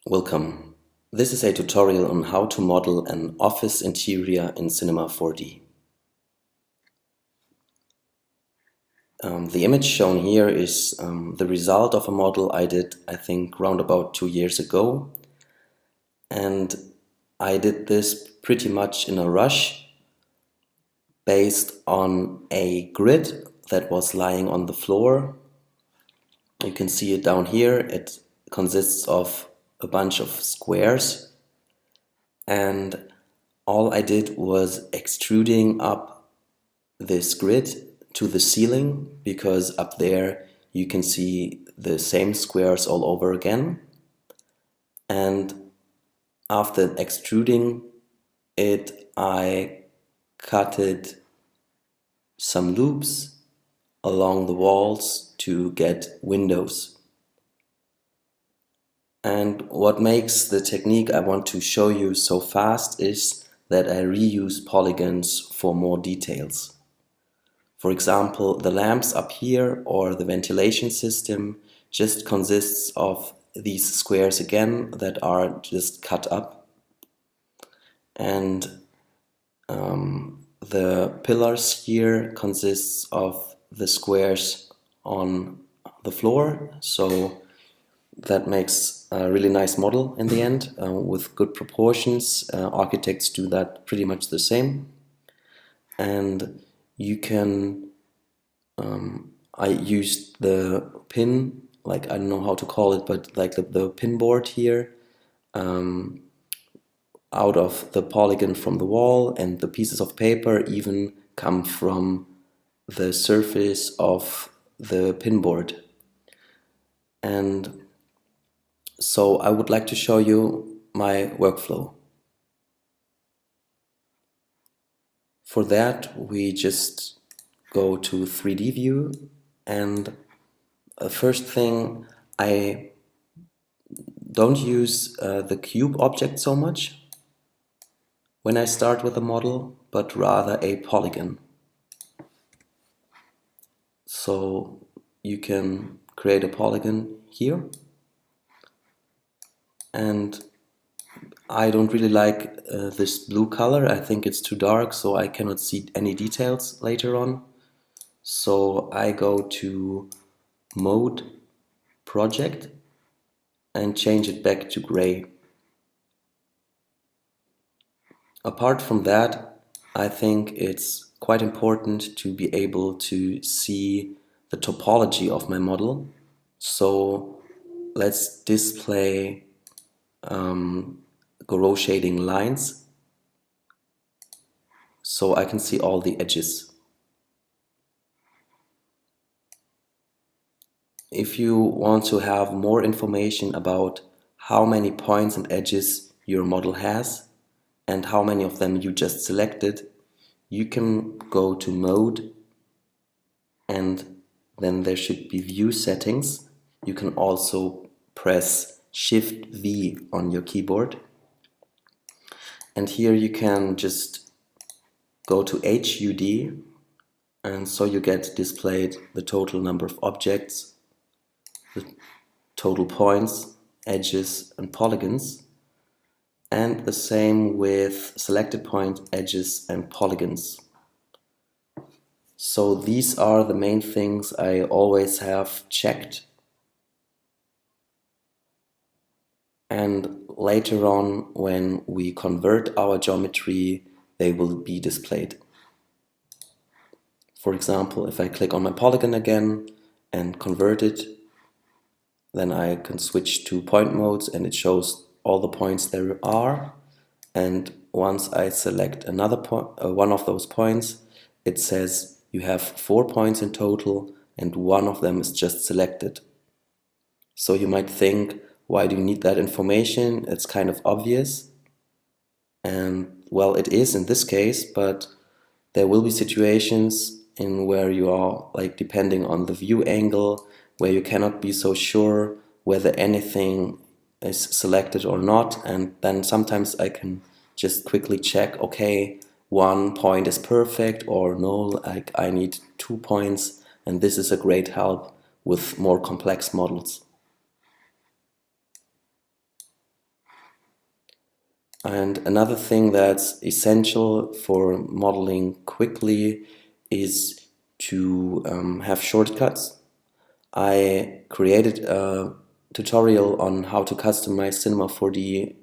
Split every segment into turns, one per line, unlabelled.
Welcome. This is a tutorial on how to model an office interior in Cinema 4D. The image shown here is the result of a model I did, I think, round about 2 years ago. And I did this pretty much in a rush based on a grid that was lying on the floor. You can see it down here. It consists of a bunch of squares, and all I did was extruding up this grid to the ceiling, because up there you can see the same squares all over again. And after extruding it, I cutted some loops along the walls to get windows. And what makes the technique I want to show you so fast is that I reuse polygons for more details. For example, the lamps up here or the ventilation system just consists of these squares again that are just cut up. And the pillars here consists of the squares on the floor, so that makes a really nice model in the end with good proportions. Architects do that pretty much the same. And you can, I used the pin, like I don't know how to call it, but like the pin board here, out of the polygon from the wall, and the pieces of paper even come from the surface of the pin board. And so I would like to show you my workflow. For that, we just go to 3D view, and the first thing, I don't use the cube object so much when I start with a model, but rather a polygon. So you can create a polygon here, and I don't really like this blue color. I think it's too dark, so I cannot see any details later on. So I go to Mode, Project, and change it back to gray. Apart from that, I think it's quite important to be able to see the topology of my model. So let's display Gouraud shading lines so I can see all the edges. If you want to have more information about how many points and edges your model has and how many of them you just selected, you can go to Mode, and then there should be View Settings. You can also press Shift V on your keyboard, and here you can just go to HUD, and so you get displayed the total number of objects, the total points, edges and polygons, and the same with selected point, edges and polygons. So these are the main things I always have checked, and later on when we convert our geometry, they will be displayed. For example, if I click on my polygon again and convert it, then I can switch to point modes and it shows all the points there are. And once I select another one of those points, it says you have 4 points in total and one of them is just selected. So you might think, why do you need that information? It's kind of obvious. And well, it is in this case, but there will be situations in where you are, like, depending on the view angle, where you cannot be so sure whether anything is selected or not, and then sometimes I can just quickly check, okay, 1 point is perfect, or no, like I need 2 points, and this is a great help with more complex models. And another thing that's essential for modeling quickly is to have shortcuts. I created a tutorial on how to customize Cinema 4D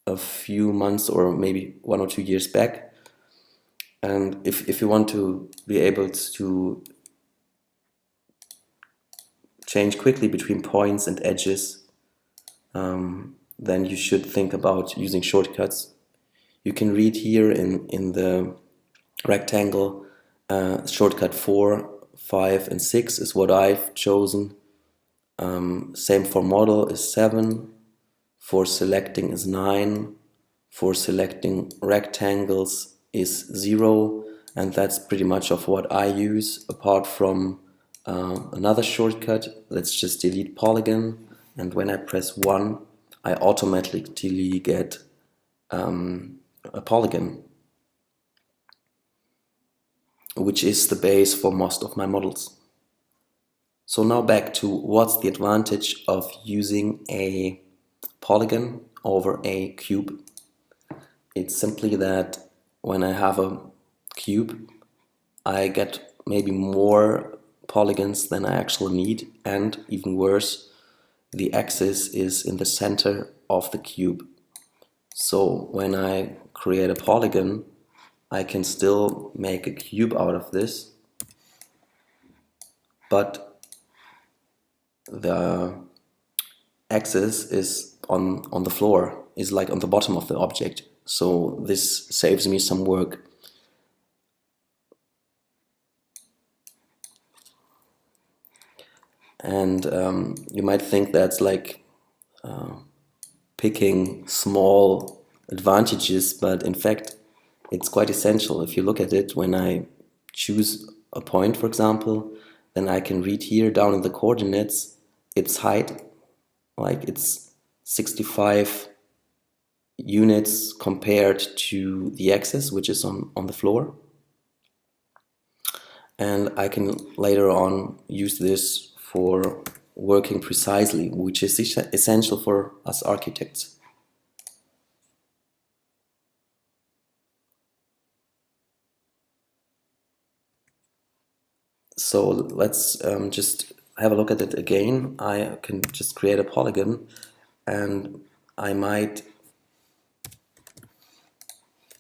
a few months or maybe 1 or 2 years back. And if you want to be able to change quickly between points and edges, then you should think about using shortcuts. You can read here in the rectangle, shortcut 4, 5, and 6 is what I've chosen. Same for model is 7, for selecting is 9, for selecting rectangles is 0, and that's pretty much of what I use, apart from another shortcut. Let's just delete polygon, and when I press 1, I automatically get a polygon, which is the base for most of my models. So now back to what's the advantage of using a polygon over a cube. It's simply that when I have a cube, I get maybe more polygons than I actually need, and even worse, the axis is in the center of the cube. So when I create a polygon, I can still make a cube out of this, but the axis is on the floor, is like on the bottom of the object. So this saves me some work. And you might think that's like picking small advantages, but in fact it's quite essential. If you look at it, when I choose a point, for example, then I can read here down in the coordinates its height, like it's 65 units compared to the axis, which is on the floor. And I can later on use this for working precisely, which is essential for us architects. So let's just have a look at it again. I can just create a polygon, and I might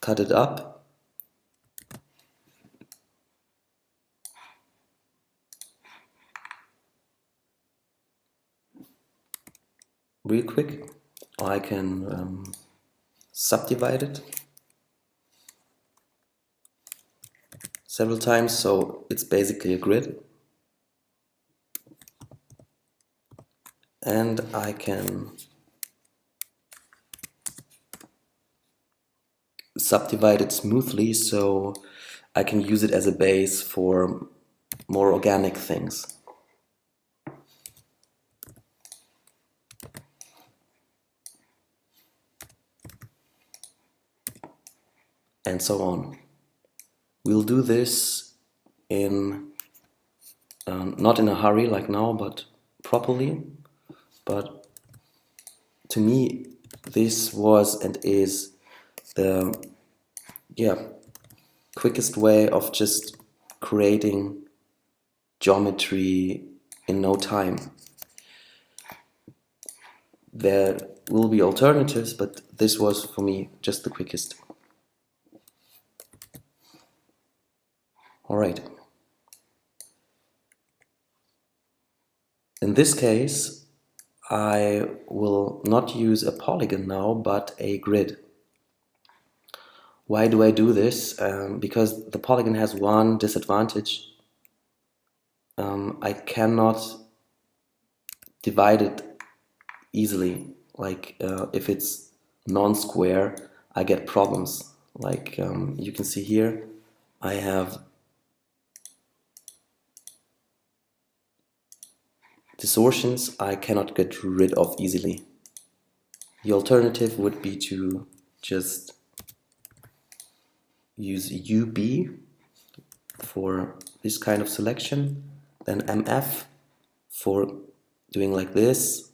cut it up. Real quick. I can subdivide it several times, so it's basically a grid. And I can subdivide it smoothly, so I can use it as a base for more organic things. And so on. We'll do this in not in a hurry like now, but properly. But to me, this was and is the quickest way of just creating geometry in no time. There will be alternatives, but this was for me just the quickest. All right. In this case, I will not use a polygon now, but a grid. Why do I do this? Because the polygon has one disadvantage. I cannot divide it easily. Like if it's non-square, I get problems. Like you can see here, I have distortions I cannot get rid of easily. The alternative would be to just use UB for this kind of selection, then MF for doing like this,